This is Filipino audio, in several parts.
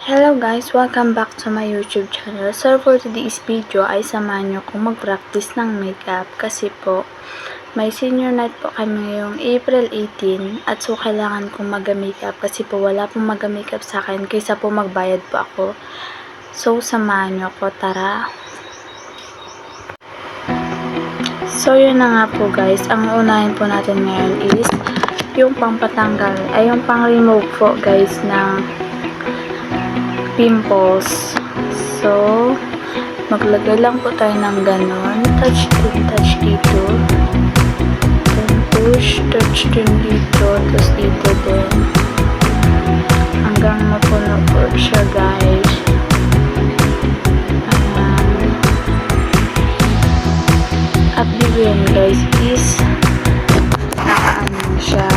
Hello guys! Welcome back to my YouTube channel. So for today's video ay samahan nyo kung mag-practice ng makeup kasi po may senior night po kami ngayong April 18 at so kailangan kong mag-makeup kasi po wala pong mag-makeup sa akin kaysa po magbayad po ako. So samahan nyo ko, tara! So yun na nga po guys, ang unahin po natin ngayon is yung pangpatanggal ay yung pang-remove po guys ng pimples. So, maglagay lang po tayo ng ganon. Touch dito. Then touch din dito. Tapos dito din. Hanggang mapuno po siya guys. Ayan. At dito yan guys is nakaano siya.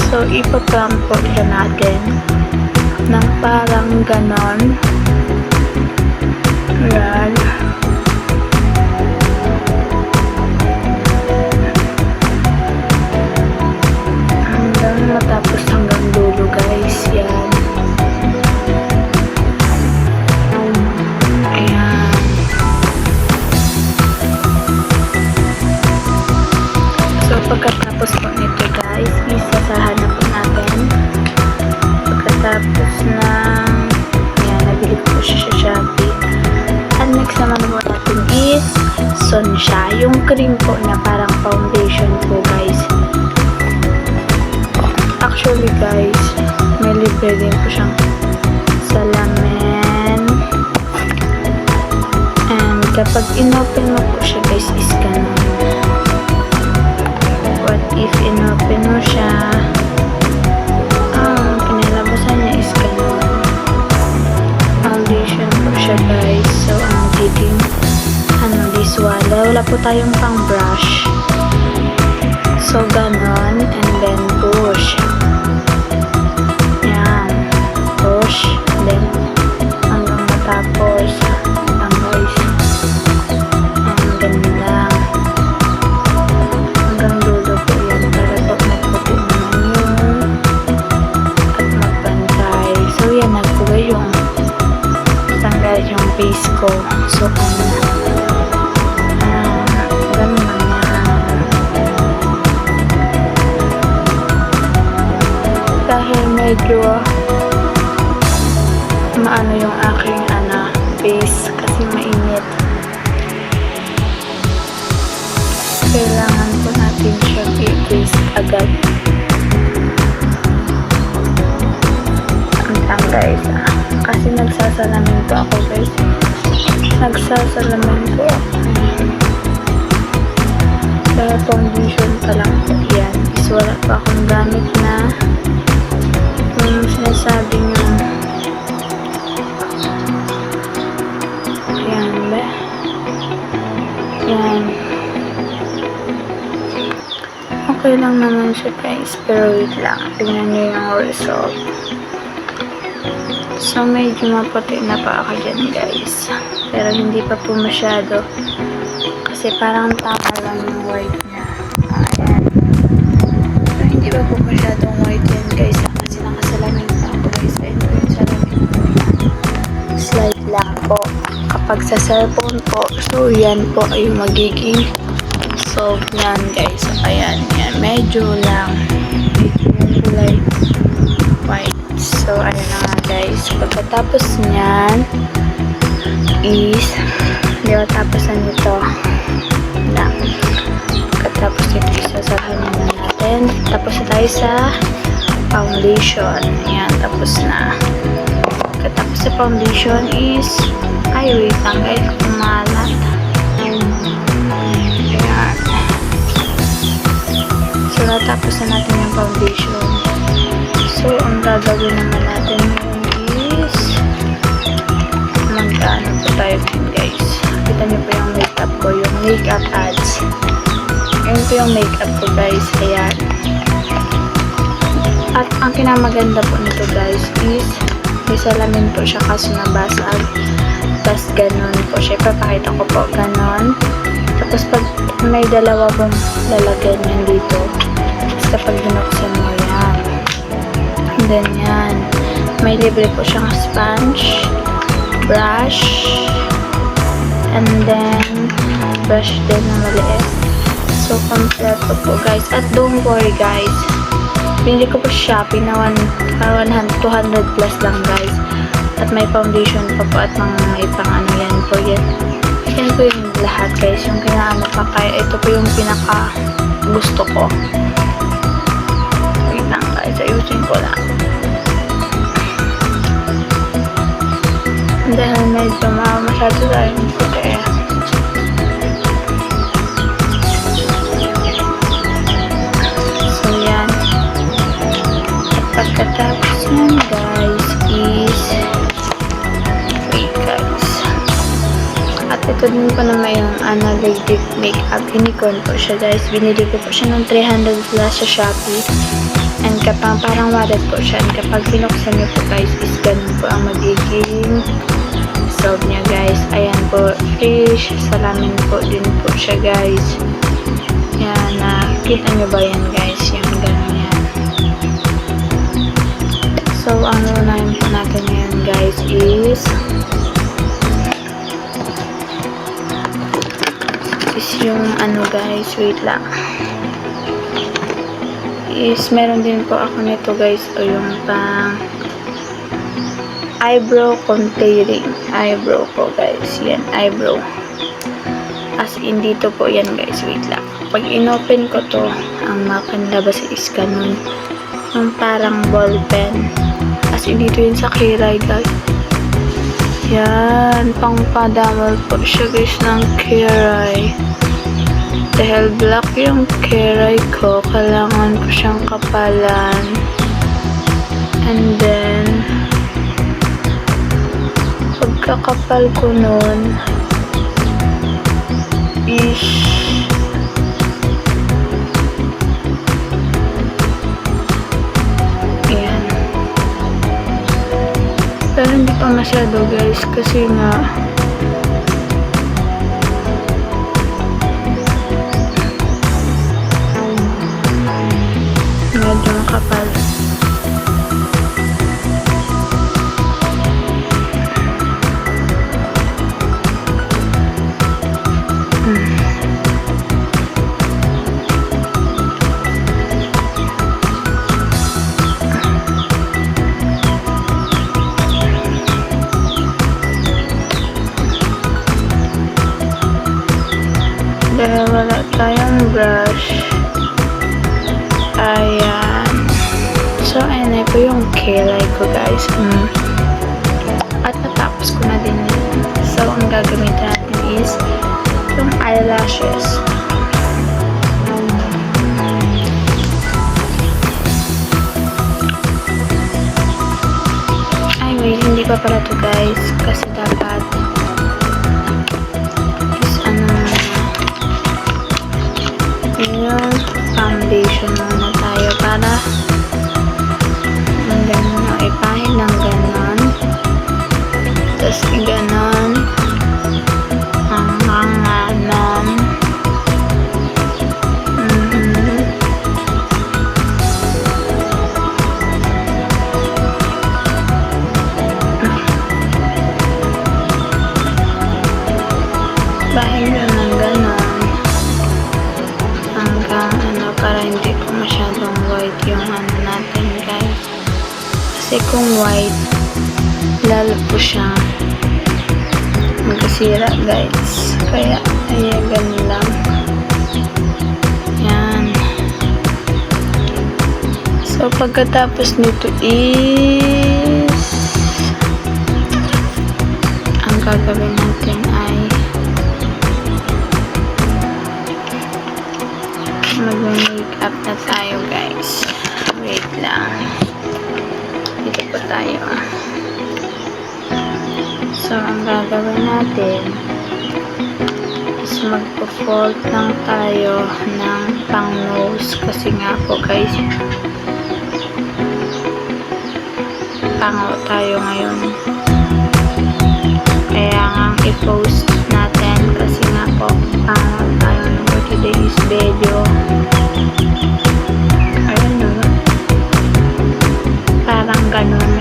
So, ipapump po siya natin ng parang ganon. Ayan. Hanggang matapos hanggang dulo guys. Yan. Ayan. So pagkatapos po nito guys, isasahan na po natin. Pagkatapos ng nabili ko siya sa Shopee. And next naman po natin is Sonsha. Yung cream po niya parang foundation po guys. Actually guys, may libre din po siyang salamin. And kapag inopen mo po siya guys is ganun. What if inopen mo siya, guys. So, ang magiging this wala po tayong pang brush. So, ganon. And then, push. Yan. Push. Then, hanggang matapos. Ang guys. And ganun lang. Hanggang dulo po yan. Para po magputi naman yun. At magpantay. So, yan na po yung tanggal yung face ko. So, ganun naman. Dahil medyo maano yung aking face kasi mainit. Kailangan po natin siya i-face agad. Ang guys, kasi nagsasalamin po ako guys. Nagsasalamin po ako. Kaya foundation pa lang po yan. Is wala pa akong gamit na yung sinasabi nyo. Ayan ba? Yan. Okay lang naman siya guys. Pero wait lang. Tingnan nyo yung result. So, medyo maputi na pa ako dyan guys. Pero hindi pa po masyado. Kasi parang tama lang yung white niya. Ayan. So, hindi pa po masyadong white yan guys. Kasi nakasalamin pa ako guys. Ayan po yung salamin ko. Slide lang po. Kapag sa cellphone po, so yan po ay magiging soft yan guys. So, ayan. Yan. Medyo lang. Medyo light white. So, ayan na nga guys. Pagkatapos nyan is tapos na nito na. Pagkatapos nito isasahan na natin. Tapos na tayo sa foundation. Ayan. Tapos na. Pagkatapos sa foundation is wait lang guys. Kumalat. Ayan. So, natapos na natin yung foundation. So, ang gagawin naman natin is magkaano po tayo guys. Kita nyo po yung makeup ko, yung makeup ads. Ayun po yung makeup ko guys. Ayan. At ang pinamaganda po nito guys is may salamin po siya kaso nabasag. Tapos ganon po siya. Ipapakita ko po ganon. Tapos pag may dalawa pong lalagyan yan dito. Tapos kapag binuksan mo yan. And then yan. May libre po siyang sponge, brush, and then brush din na maliit. So, kompleto po guys. At don't worry guys, binili ko po sa Shopee na 200 plus lang guys. At may foundation pa po at mga may pang ano yan po yan. Yan po yung lahat guys. Yung kinaano pa kaya ito po yung pinaka gusto ko. Wait lang guys, ayusin ko lang. Dahil medyo masyado tayong puti. So yan. At pagkatapos yan guys is wait guys. At ito din po naman yung analytic makeup. Unicorn po siya guys. Binili ko po siya ng 300 plus sa Shopee. And kapag parang wallet po siya. And kapag binuksan niyo po guys is ganun po ang magiging result niya guys. Ayan po. Fish. Salamin po din po siya guys. Yan. Kita niyo ba yan guys? Yung ganun yan. So, ang unahin po natin ngayon guys is yung ano guys, wait lang. Is meron din po ako nito guys, o yung pang eyebrow contouring. Eyebrow po guys, yan, eyebrow. As in dito po yan guys, wait lang. Pag inopen ko to, ang makanlabas is ganun. Yung parang ball pen. As in dito yun sa kiray guys. Yan, pang padamal po siya guys ng kiray. Dahil black yung kiray ko, kailangan ko siyang kapalan. And then, pagkakapal ko nun, is, ayan. Pero hindi pa masyado guys, kasi nga, medyo makapal. Dahil wala tayong brush. Ayan. So, ayan na po yung kilay ko guys. At natapos ko na din yun. So, ang gagamitin natin is yung eyelashes. Ay, wait. Hindi pa pala to guys. Kasi dapat is yung foundation muna tayo para ang ganun, ipahid ng ganon, tapos ganon, hanggang ganon. Bahid yun ng ganon hanggang para hindi po masyadong white yung ano natin guys. Kasi kung white, lalo po siya magkasira guys. Kaya, ayan, ganun lang. Yan. So, pagkatapos nito is ang gagawin natin ay mag-makeup na tayo guys. Wait lang. Dito po tayo. So, ang gagawin natin is magpo-fold lang tayo ng pang nose. Kasi nga po guys, pango tayo ngayon. Kaya nga i-post natin kasi nga po pango tayo for today's video. Ayun, no? Parang ganun.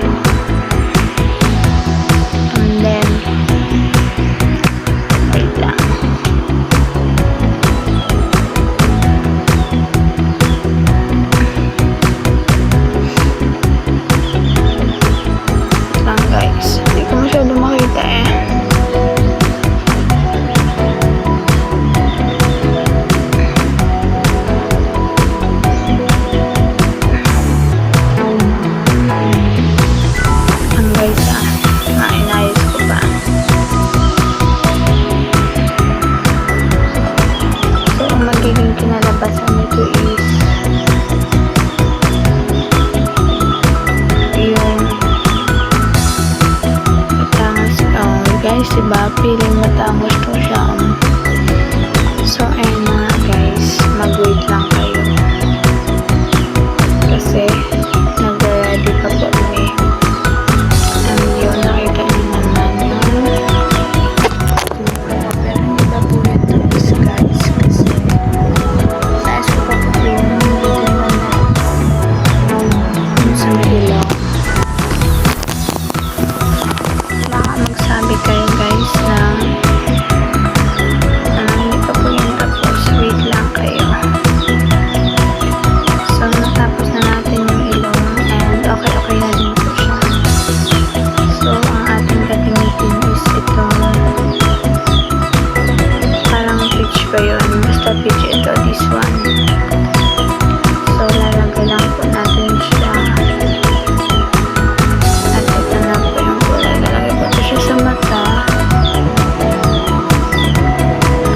diba? Feeling matangos to siya. So, ayun na nga guys. Mag-wait lang kayo. Kasi, nag-ready pa po kami. And yun, nakita niyo naman yun. Pero hindi pa po yun tapos guys. Kasi, nais ko pa po yun. Hindi naman na sa Manila. Baka magsabi kayo guys na hindi pa po yun tapos. Wait lang kayo. So, natapos na natin yung ilong and okay na din po siya. So, ang ating gagamitin is itong parang peach ba yun? Basta peach ito, this one. So, lalagay lang po natin siya. At ito na po yung kulay. Lalagay po ito siya sa mata.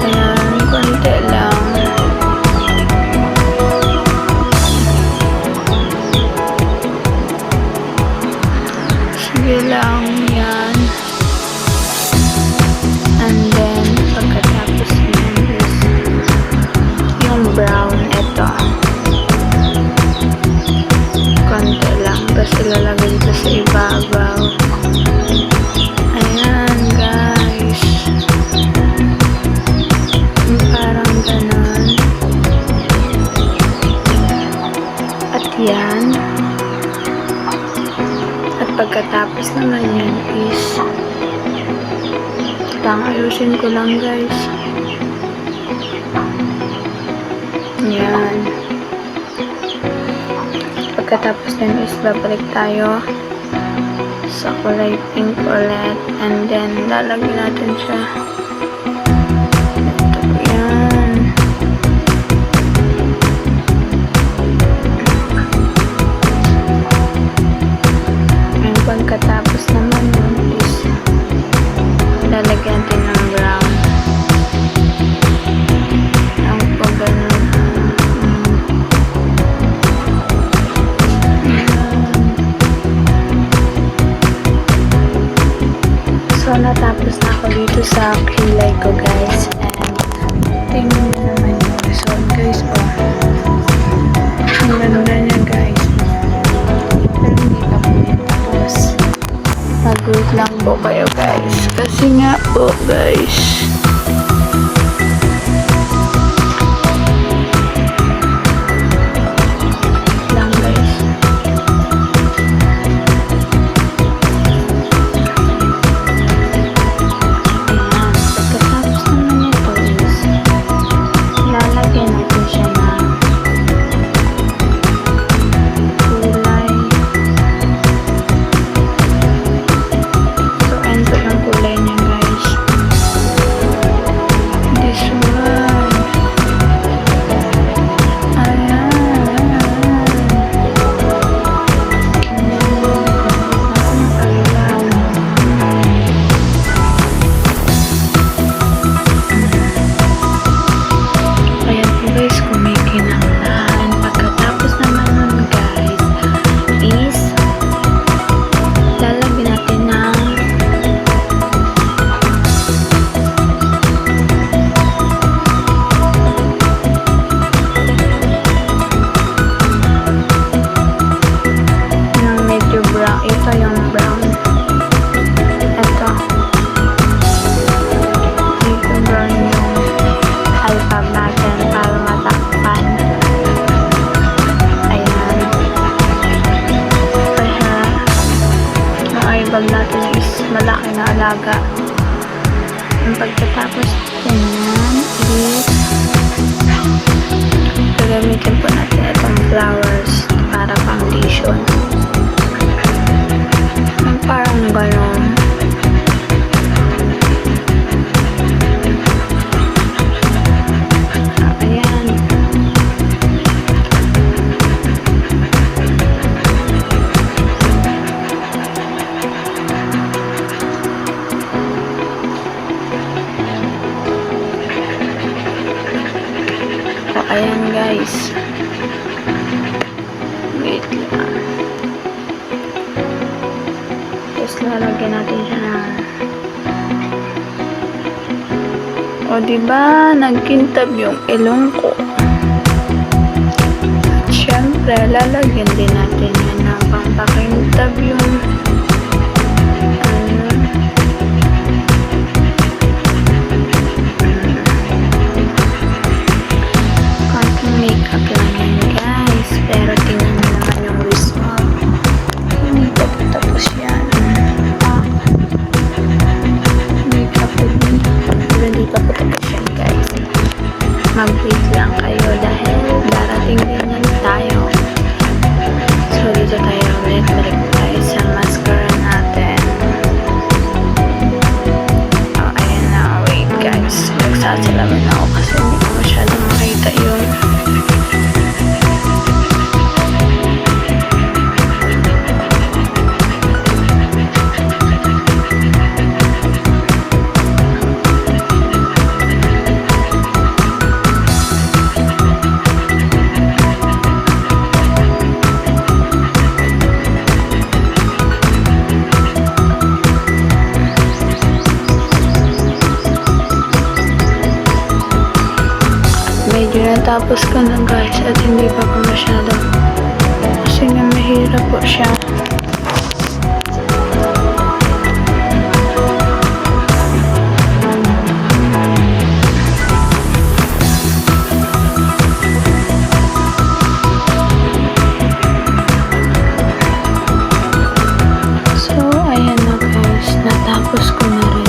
Ayan, konti lang. Sige lang, yan. And then, pagkatapos yan is yung brown, ito. Konti lang. Basta ilalagay dito sa ibabaw. Ayan, guys. Yung parang ganon. At yan. At pagkatapos naman yan is ayusin ko lang guys. Yan. Pagkatapos din is babalik tayo sa kulay pink ulit. And then lalagyan natin siya. Ito po yan. And pagkatapos naman yun is lalagyan natin ng brown. Ang po ganun. So, natapos na ako dito sa kilay ko guys. And tingnan nyo naman yung result guys. Ang ganda niya guys. Pero hindi pa po yan tapos. Mag-wait lang po kayo guys. Kasi nga po guys. Lang guys. Ayan. Pagkatapos naman ito is lalagyan natin siya ng kulay. So, end po ng kulay niya guys. This one. Ayan. Ayan po guys, kumikinanglan. Pagkatapos naman nun guys, is lalagyan natin ng medyo brown. Ito yung brown. Ito. Ito brown yung alpab natin para matakpan. Ayan. Kaya yung eyebag natin is malaki na alaga. Ang pagkatapos yan is gagamitin po natin itong flowers para foundation. Yung parang ganon. Ayan. So, ayan guys. Wait lang. Tapos lalagyan natin siya ng O diba, nagkintab yung ilong ko. At syempre, lalagyan din natin yan ng pampakintab yung konting makeup lang yan guys. Pero tingnan nyo naman yung result. Hindi pa po tapos yan. Makeup with me. Hindi pa po tapos yan guys. Mag-wait lang kayo dahil darating din yan tayo. So dito tayo ulit. Balik tayo sa mascara natin. Oh, ayan na. Wait guys. Nagsasalaman ako kasi hindi ko masyadong makita yung medyo natapos ko na guys at hindi pa po masyado kasi nga mahirap po siya. So ayan na guys, natapos ko na rin.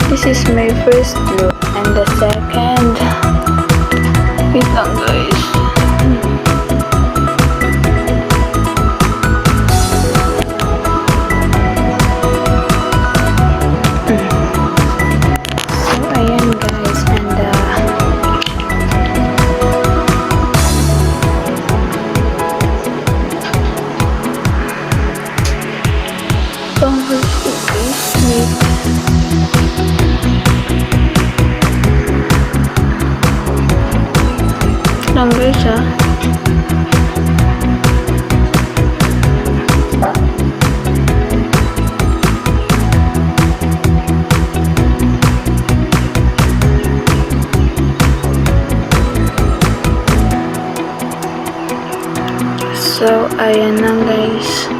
This is my first look and the second. Wait lang guys. So ayan guys, and pang-hold ko guys. Wait. Lang guys ha. So ayan na guys.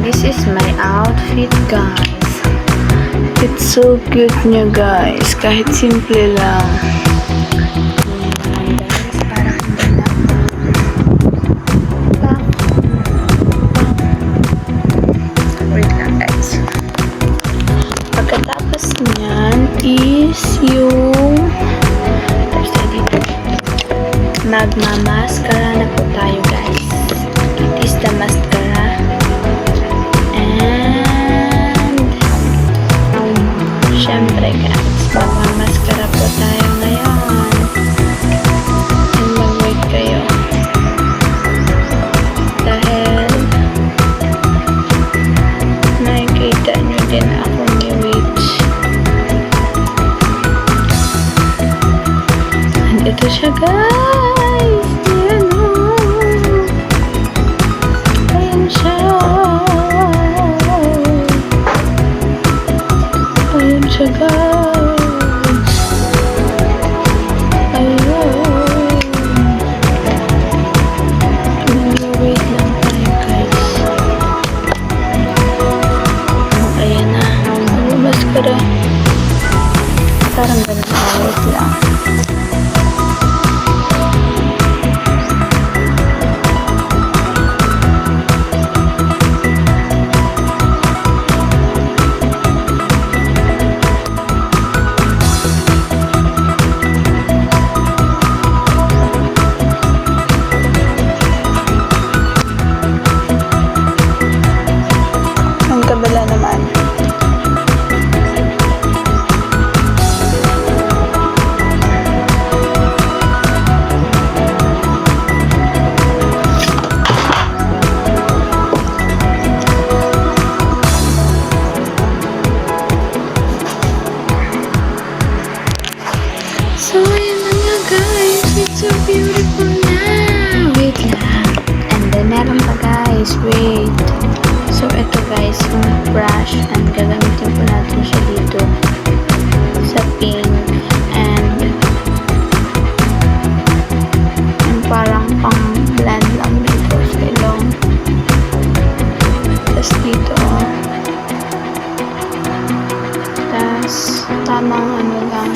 This is my outfit guys. It's so cute niya guys. Kahit simple lang. Ayan guys, parang hindi na wait lang guys. Pagkatapos niyan is yung magmamaskara na po tayo guys. It is the mascara. Siyempre guys, magmamaskara po tayo ngayon. And mag-wait kayo. Dahil nakikita nyo din ako ni Witch. And ito siya guys. Ayan o. guys, wait. So, ito guys, yung brush, and gagamitin po natin siya dito sa pink, and parang pang blend lang dito sa ilong. Tapos dito, tapos tamang ano lang.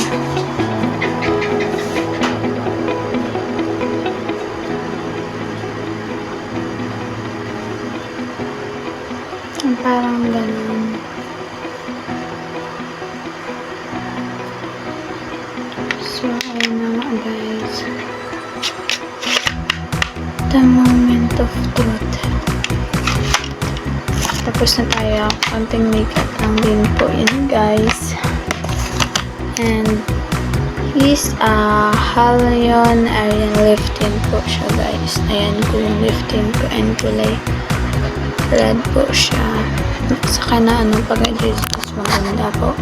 Parang ganun. So, ayun na nga guys. The moment of truth. Tapos na tayo. Konting makeup lang din po yun guys. And he's Halion Aryan lifting po siya guys. Ayan ko yung lifting ko, and kulay red po siya. Saka na ano, pag-adjust mas maganda po.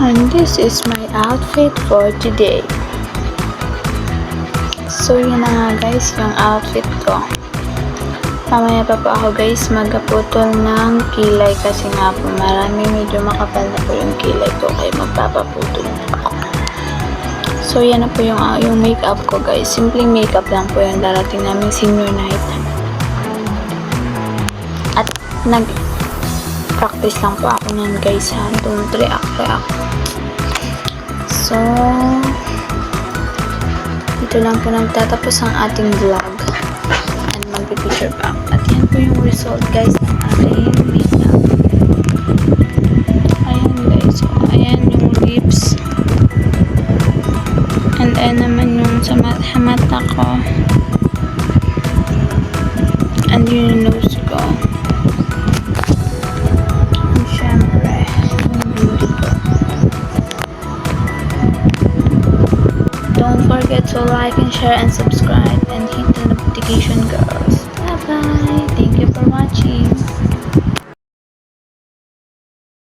And this is my outfit for today. So, yun na nga guys, yung outfit ko. Mamaya pa po ako guys magpaputol ng kilay kasi nga po marami, medyo makapal na po yung kilay ko kaya magpapaputol na ako. So, yan na po yung makeup ko guys. Simpleng makeup lang po yung darating namin senior night. At nag-practice lang po ako nun guys ha. Don't react. So, dito lang po nagtatapos ang ating vlog. And magpipicture pa. At yan po yung result guys ng aking makeup. Ayan guys. So, ayan yung lips. And ayan naman yung sa mata ko. And yung nose ko. And syempre, yung beauty ko. Don't forget to like and share and subscribe and hit the notification girls.